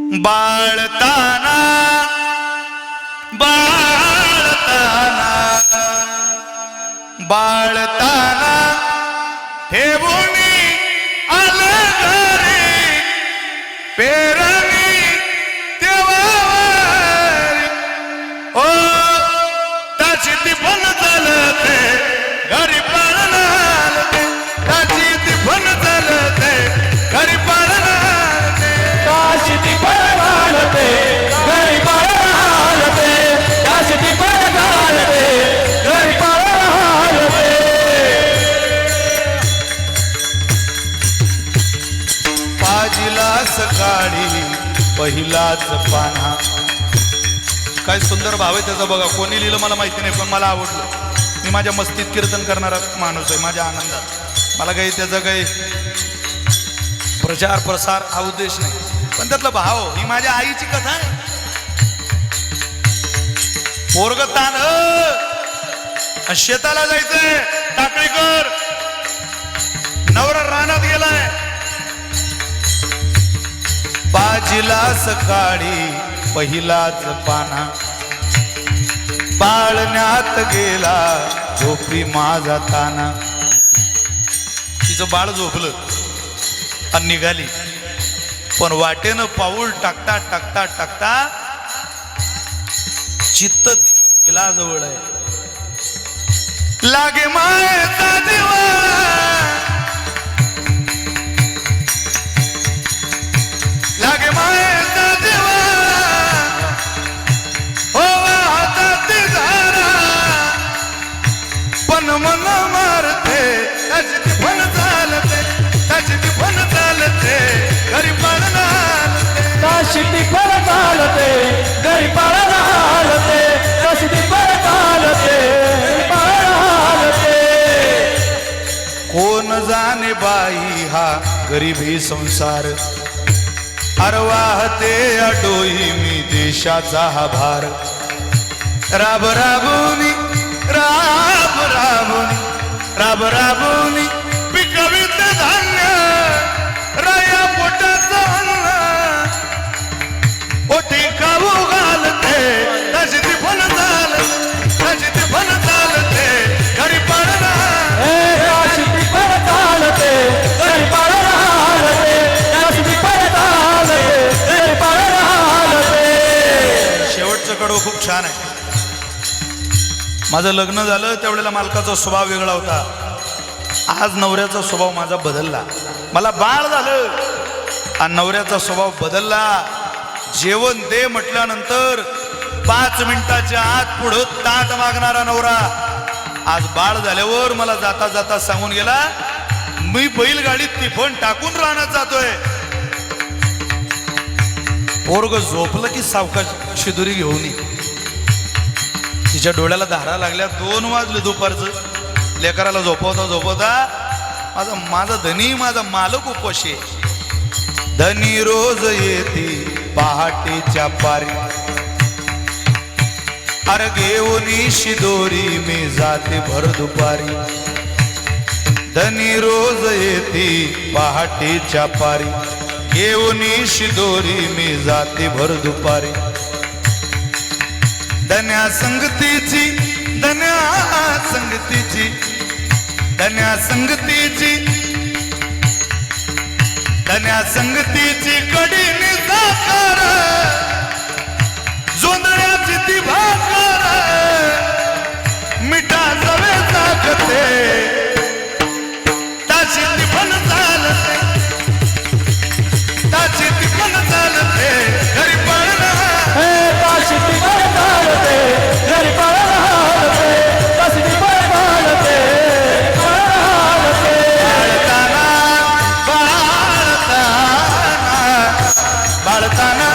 बाळताना बाळताना बाळताना ठेवून आलं घरी पेरणी तेव्हारी ओ त्याची ती पण चालते घरी पाळणार त्याची ती पण चालते घरी पाळणार त्याची ती पण चालते घरी पाळणार त्याची ती पण चालते घरी पाळणार पाजीला सकाळी पहिलाच पाना. काय सुंदर भाव आहे त्याचा बघा. कोणी लिहिलं मला माहिती नाही पण मला आवडलं. मी माझ्या मस्तीत कीर्तन करणारा माणूस आहे. माझ्या आनंदात मला काही त्याचा काही प्रचार प्रसार हा उद्देश नाही पण त्यातला भाव ही माझ्या आईची कथा आहे. पोरग तान शेताला जायचंय टाकळीकर नवरा रानात गेलाय. बाजीला सकाळी पहिलाच पाना पाळण्यात गेला झोपी माझा ताना. तिचं बाळ झोपलं आणि निघाली पण वाटेनं पाऊल टाकता टाकता टाकता चित्त तिला जवळ आहे. लागे मायेचा दिवा लागे मायेचा दिवा हो हातात झारा पण मन मारते त्याची ती पण चालते त्याची ती पण चालते घरी पाळणार त्याची ती पण चालते घरी पाळणार त्याची ती पण चालते पाळणार. कोण जाणे बाई हा गरीबी संसार अरवाहते अडोई मी देशाचा हा भार. राब राबुनी राब राबुनी राब राबुनी पिकवित धान्य राया पोटाचं अन्न पोटी खाऊ घालते त्याची ती पण चालते त्याची ती पण चालते घरी पाळणार त्याची ती पण चालते घरी पाळणार त्याची ती पण चालते घरी पाळणार. शेवटचं कडवं खूप छान आहे. माझं लग्न झालं त्यावेळेला मालकाचा स्वभाव वेगळा होता. आज नवऱ्याचा स्वभाव माझा बदलला. मला बाळ झालं आणि नवऱ्याचा स्वभाव बदलला. जेवण दे म्हटल्यानंतर 5 मिनिटाच्या आत पुढं ताट मागणारा नवरा आज बाळ झाल्यावर मला जाता जाता सांगून गेला मी बैलगाडीत टिफन टाकून राहण्यात जातोय. पोरग झोपलं की सावकाश शिदुरी घेऊन ये. तिच्या डोळ्याला धारा लागल्या. 2 वाजले दुपारचं. लेकराला झोपवता झोपवता माझा धनी माझा मालक उपाशी. धनी रोज येते पहाटेच्या पारी अरे घेऊन शिदोरी मी जाते भर दुपारी. धनी रोज येते पहाटेच्या पारी घेऊन शिदोरी मी जाते भर दुपारी. धन्या संगतीची धन्या संगतीची धन्या संगतीची धन्या संगतीची कडी निसाकार जोंधळ्याची ती भाकर मिठा जवे टाकते त्याची ती पण चालते त्याची ती पण चालते घरी पाळणार त्याची ती पण चालते घरी पाळणार त्याची ती पण चालते बाळताना बाळताना बाळताना